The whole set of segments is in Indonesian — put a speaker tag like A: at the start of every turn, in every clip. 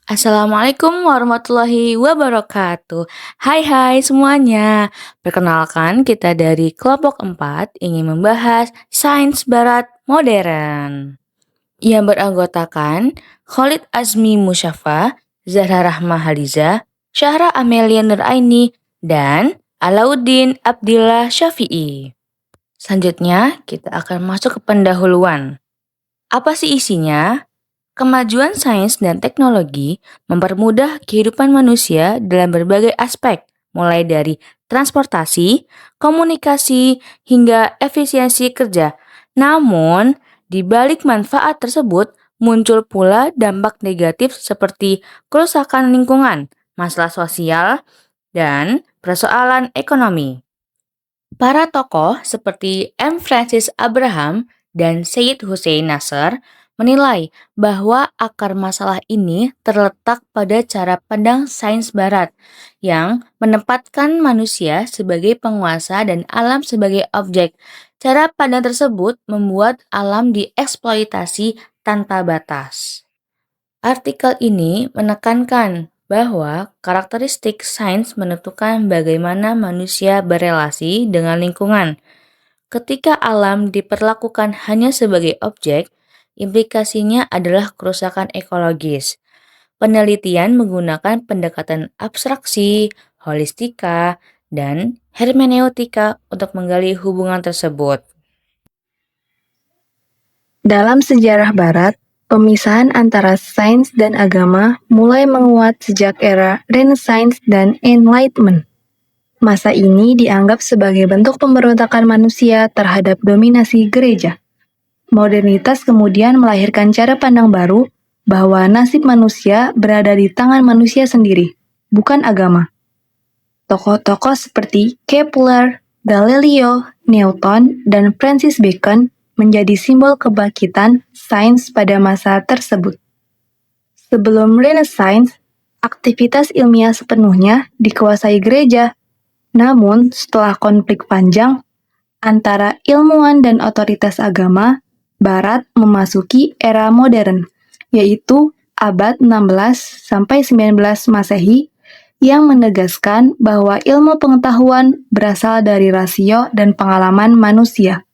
A: Assalamualaikum warahmatullahi wabarakatuh. Hai semuanya. Perkenalkan kita dari kelompok 4 ingin membahas sains barat modern. Yang beranggotakan Khalid Azmi Musyafa, Zahra Rahma Haliza, Syahra Amelia Nuraini, dan Alauddin Abdillah Syafi'i. Selanjutnya kita akan masuk ke pendahuluan. Apa sih isinya? Kemajuan sains dan teknologi mempermudah kehidupan manusia dalam berbagai aspek, mulai dari transportasi, komunikasi, hingga efisiensi kerja. Namun, di balik manfaat tersebut muncul pula dampak negatif seperti kerusakan lingkungan, masalah sosial, dan persoalan ekonomi. Para tokoh seperti M. Francis Abraham dan Syed Hussein Nasr menilai bahwa akar masalah ini terletak pada cara pandang sains barat yang menempatkan manusia sebagai penguasa dan alam sebagai objek. Cara pandang tersebut membuat alam dieksploitasi tanpa batas. Artikel ini menekankan bahwa karakteristik sains menentukan bagaimana manusia berelasi dengan lingkungan. Ketika alam diperlakukan hanya sebagai objek, implikasinya adalah kerusakan ekologis. Penelitian menggunakan pendekatan abstraksi, holistika, dan hermeneutika untuk menggali hubungan tersebut.
B: Dalam sejarah Barat, pemisahan antara sains dan agama mulai menguat sejak era Renaissance dan Enlightenment. Masa ini dianggap sebagai bentuk pemberontakan manusia terhadap dominasi gereja. Modernitas kemudian melahirkan cara pandang baru bahwa nasib manusia berada di tangan manusia sendiri, bukan agama. Tokoh-tokoh seperti Kepler, Galileo, Newton, dan Francis Bacon menjadi simbol kebangkitan sains pada masa tersebut. Sebelum Renaissance, aktivitas ilmiah sepenuhnya dikuasai gereja. Namun, setelah konflik panjang antara ilmuwan dan otoritas agama, Barat memasuki era modern, yaitu abad 16 sampai 19 Masehi, yang menegaskan bahwa ilmu pengetahuan berasal dari rasio dan pengalaman manusia,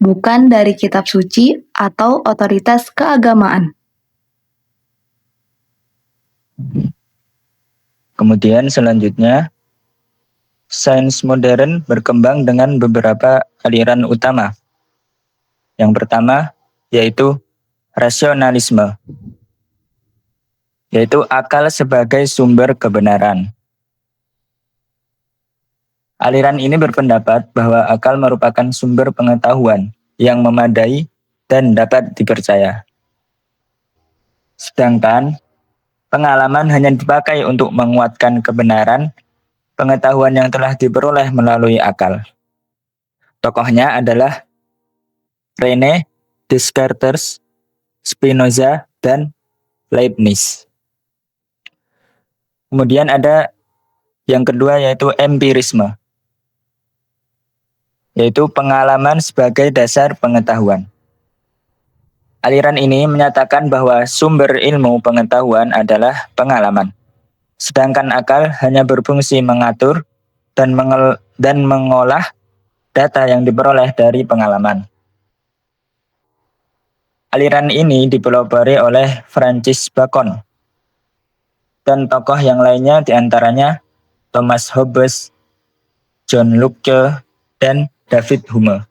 B: bukan dari kitab suci atau otoritas keagamaan.
C: Kemudian selanjutnya, sains modern berkembang dengan beberapa aliran utama. Yang pertama yaitu rasionalisme, yaitu akal sebagai sumber kebenaran. Aliran ini berpendapat bahwa akal merupakan sumber pengetahuan yang memadai dan dapat dipercaya. Sedangkan pengalaman hanya dipakai untuk menguatkan kebenaran pengetahuan yang telah diperoleh melalui akal. Tokohnya adalah René Descartes, Spinoza, dan Leibniz. Kemudian ada yang kedua yaitu empirisme, yaitu pengalaman sebagai dasar pengetahuan. Aliran ini menyatakan bahwa sumber ilmu pengetahuan adalah pengalaman, sedangkan akal hanya berfungsi mengatur dan mengolah data yang diperoleh dari pengalaman. Aliran ini dipelopori oleh Francis Bacon dan tokoh yang lainnya diantaranya Thomas Hobbes, John Locke, dan David Hume.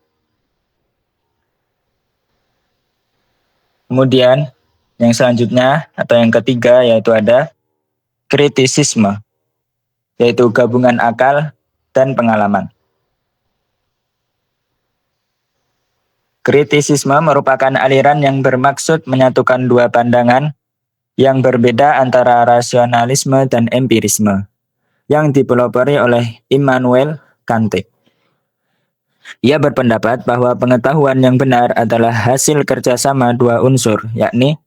C: Kemudian yang selanjutnya atau yang ketiga yaitu ada kritisisme, yaitu gabungan akal dan pengalaman. Kritisisme merupakan aliran yang bermaksud menyatukan dua pandangan yang berbeda antara rasionalisme dan empirisme, yang dipelopori oleh Immanuel Kant. Ia berpendapat bahwa pengetahuan yang benar adalah hasil kerjasama dua unsur, yakni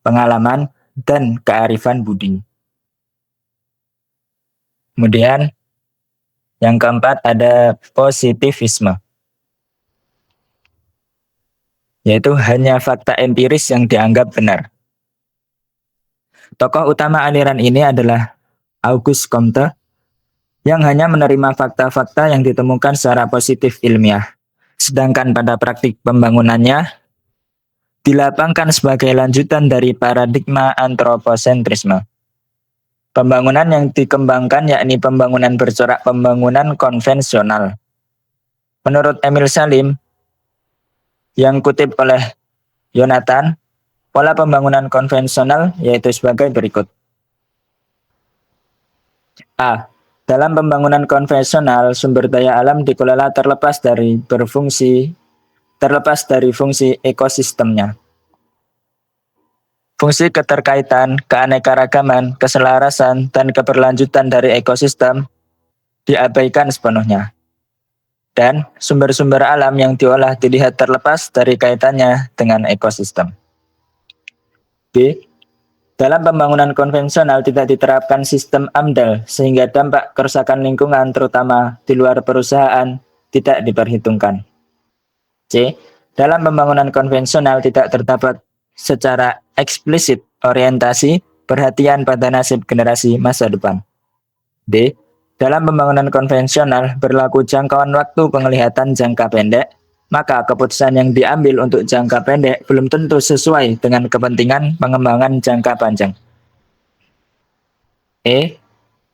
C: pengalaman dan kearifan budi. Kemudian yang keempat ada positivisme, yaitu hanya fakta empiris yang dianggap benar. Tokoh utama aliran ini adalah Auguste Comte yang hanya menerima fakta-fakta yang ditemukan secara positif ilmiah. Sedangkan pada praktik pembangunannya dilapangkan sebagai lanjutan dari paradigma antroposentrisme. Pembangunan yang dikembangkan yakni pembangunan bercorak pembangunan konvensional. Menurut Emil Salim, yang kutip oleh Jonathan, pola pembangunan konvensional yaitu sebagai berikut. A. Dalam pembangunan konvensional, sumber daya alam dikelola terlepas dari fungsi ekosistemnya. Fungsi keterkaitan, keanekaragaman, keselarasan, dan keberlanjutan dari ekosistem diabaikan sepenuhnya. Dan sumber-sumber alam yang diolah dilihat terlepas dari kaitannya dengan ekosistem. B. Dalam pembangunan konvensional tidak diterapkan sistem AMDAL sehingga dampak kerusakan lingkungan terutama di luar perusahaan tidak diperhitungkan. C. Dalam pembangunan konvensional tidak terdapat secara eksplisit orientasi perhatian pada nasib generasi masa depan. D. Dalam pembangunan konvensional berlaku jangkauan waktu penglihatan jangka pendek, maka keputusan yang diambil untuk jangka pendek belum tentu sesuai dengan kepentingan pengembangan jangka panjang. E.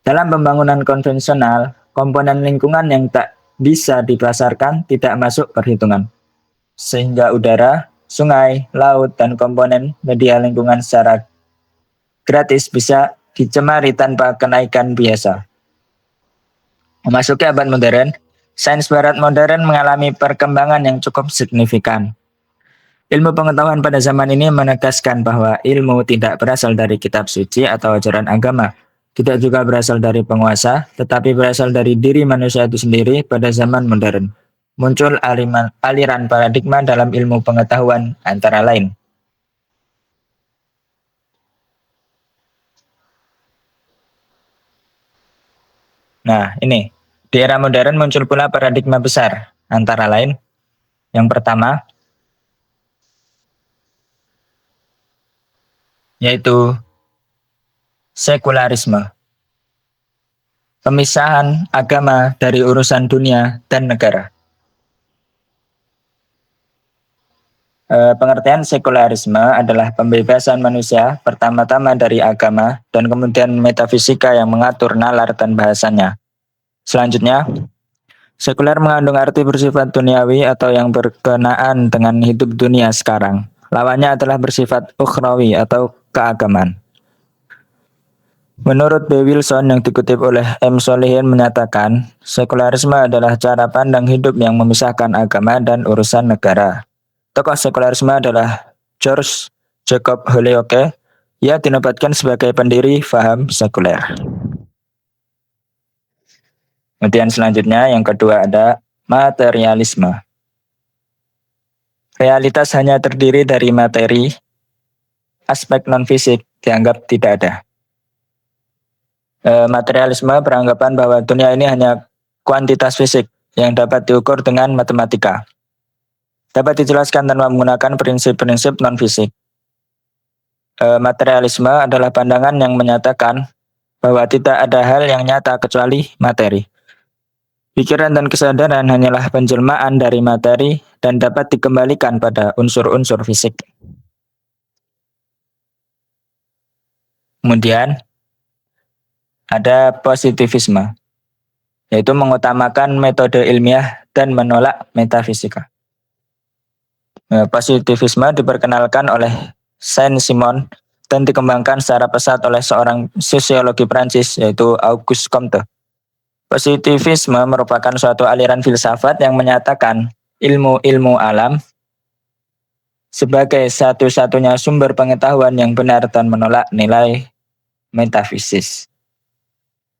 C: Dalam pembangunan konvensional, komponen lingkungan yang tak bisa dipasarkan tidak masuk perhitungan. Sehingga udara, sungai, laut, dan komponen media lingkungan secara gratis bisa dicemari tanpa kenaikan biasa. Memasuki abad modern, sains barat modern mengalami perkembangan yang cukup signifikan. Ilmu pengetahuan pada zaman ini menegaskan bahwa ilmu tidak berasal dari kitab suci atau ajaran agama, tidak juga berasal dari penguasa, tetapi berasal dari diri manusia itu sendiri pada zaman modern. Muncul aliran paradigma dalam ilmu pengetahuan antara lain. Nah, ini. Di era modern muncul pula paradigma besar, antara lain yang pertama yaitu sekularisme. Pemisahan agama dari urusan dunia dan negara. Pengertian sekularisme adalah pembebasan manusia pertama-tama dari agama dan kemudian metafisika yang mengatur nalar dan bahasanya. Selanjutnya, sekuler mengandung arti bersifat duniawi atau yang berkenaan dengan hidup dunia sekarang. Lawannya adalah bersifat ukhrawi atau keagamaan. Menurut B. Wilson yang dikutip oleh M. Solihin menyatakan, sekularisme adalah cara pandang hidup yang memisahkan agama dan urusan negara. Tokoh sekularisme adalah George Jacob Holyoake. Ia dinobatkan sebagai pendiri faham sekuler. Kemudian selanjutnya yang kedua ada materialisme. Realitas hanya terdiri dari materi, aspek non-fisik dianggap tidak ada. Materialisme beranggapan bahwa dunia ini hanya kuantitas fisik yang dapat diukur dengan matematika. Dapat dijelaskan tanpa menggunakan prinsip-prinsip non-fisik. Materialisme adalah pandangan yang menyatakan bahwa tidak ada hal yang nyata kecuali materi. Pikiran dan kesadaran hanyalah penjelmaan dari materi dan dapat dikembalikan pada unsur-unsur fisik. Kemudian ada positivisme, yaitu mengutamakan metode ilmiah dan menolak metafisika. Positivisme diperkenalkan oleh Saint-Simon dan dikembangkan secara pesat oleh seorang sosiologi Prancis yaitu Auguste Comte. Positivisme merupakan suatu aliran filsafat yang menyatakan ilmu-ilmu alam sebagai satu-satunya sumber pengetahuan yang benar dan menolak nilai metafisis.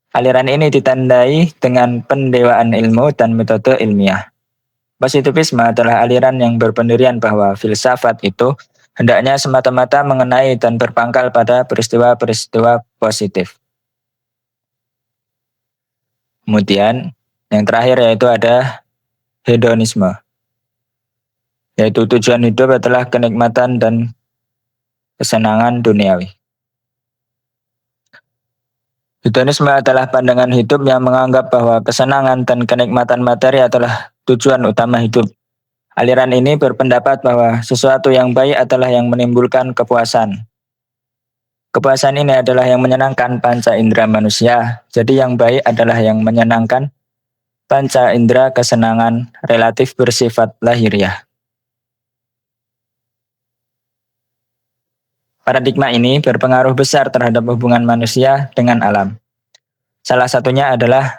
C: Aliran ini ditandai dengan pendewaan ilmu dan metode ilmiah. Positivisme adalah aliran yang berpendirian bahwa filsafat itu hendaknya semata-mata mengenai dan berpangkal pada peristiwa-peristiwa positif. Kemudian yang terakhir yaitu ada hedonisme, yaitu tujuan hidup adalah kenikmatan dan kesenangan duniawi. Hedonisme adalah pandangan hidup yang menganggap bahwa kesenangan dan kenikmatan materi adalah tujuan utama hidup. Aliran ini berpendapat bahwa sesuatu yang baik adalah yang menimbulkan kepuasan. Kepuasan ini adalah yang menyenangkan panca indera manusia. Jadi yang baik adalah yang menyenangkan panca indera kesenangan relatif bersifat lahiriah. Paradigma ini berpengaruh besar terhadap hubungan manusia dengan alam. Salah satunya adalah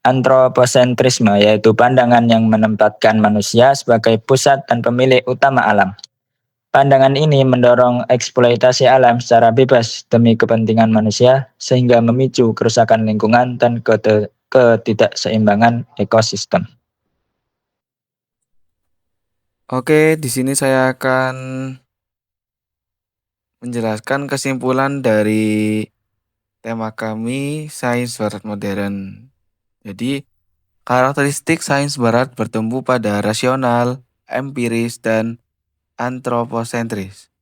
C: antroposentrisme, yaitu pandangan yang menempatkan manusia sebagai pusat dan pemilik utama alam. Pandangan ini mendorong eksploitasi alam secara bebas demi kepentingan manusia, sehingga memicu kerusakan lingkungan dan ketidakseimbangan ekosistem.
D: Oke, di sini saya akan menjelaskan kesimpulan dari tema kami, Sains Barat Modern. Jadi, karakteristik sains barat bertumbuh pada rasional, empiris, dan antroposentris.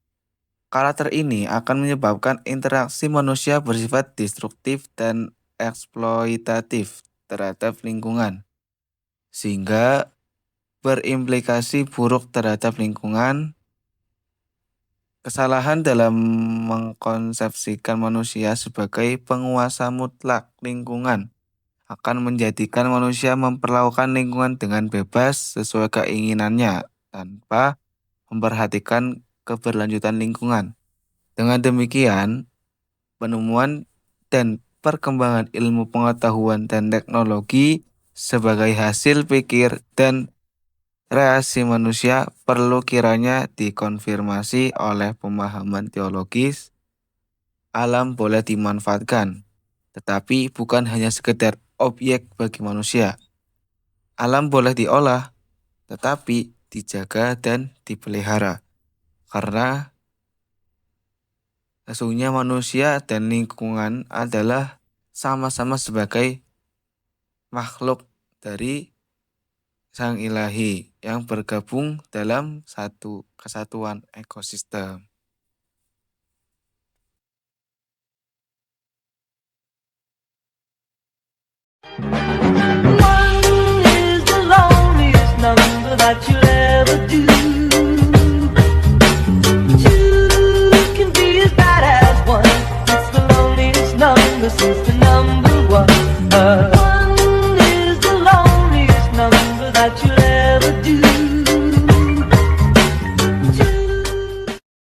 D: Karakter ini akan menyebabkan interaksi manusia bersifat destruktif dan eksploitatif terhadap lingkungan, sehingga berimplikasi buruk terhadap lingkungan. Kesalahan dalam mengkonsepsikan manusia sebagai penguasa mutlak lingkungan akan menjadikan manusia memperlakukan lingkungan dengan bebas sesuai keinginannya tanpa memperhatikan keberlanjutan lingkungan. Dengan demikian, penemuan dan perkembangan ilmu pengetahuan dan teknologi sebagai hasil pikir dan reaksi manusia perlu kiranya dikonfirmasi oleh pemahaman teologis. Alam boleh dimanfaatkan, tetapi bukan hanya sekedar objek bagi manusia. Alam boleh diolah, tetapi dijaga dan dipelihara. Karena sesungguhnya manusia dan lingkungan adalah sama-sama sebagai makhluk dari Sang Ilahi yang bergabung dalam satu kesatuan ekosistem.
E: One is the loneliest number that you'll ever do. Two can be as bad as one. It's the loneliest number since the number one. One is the loneliest number that you'll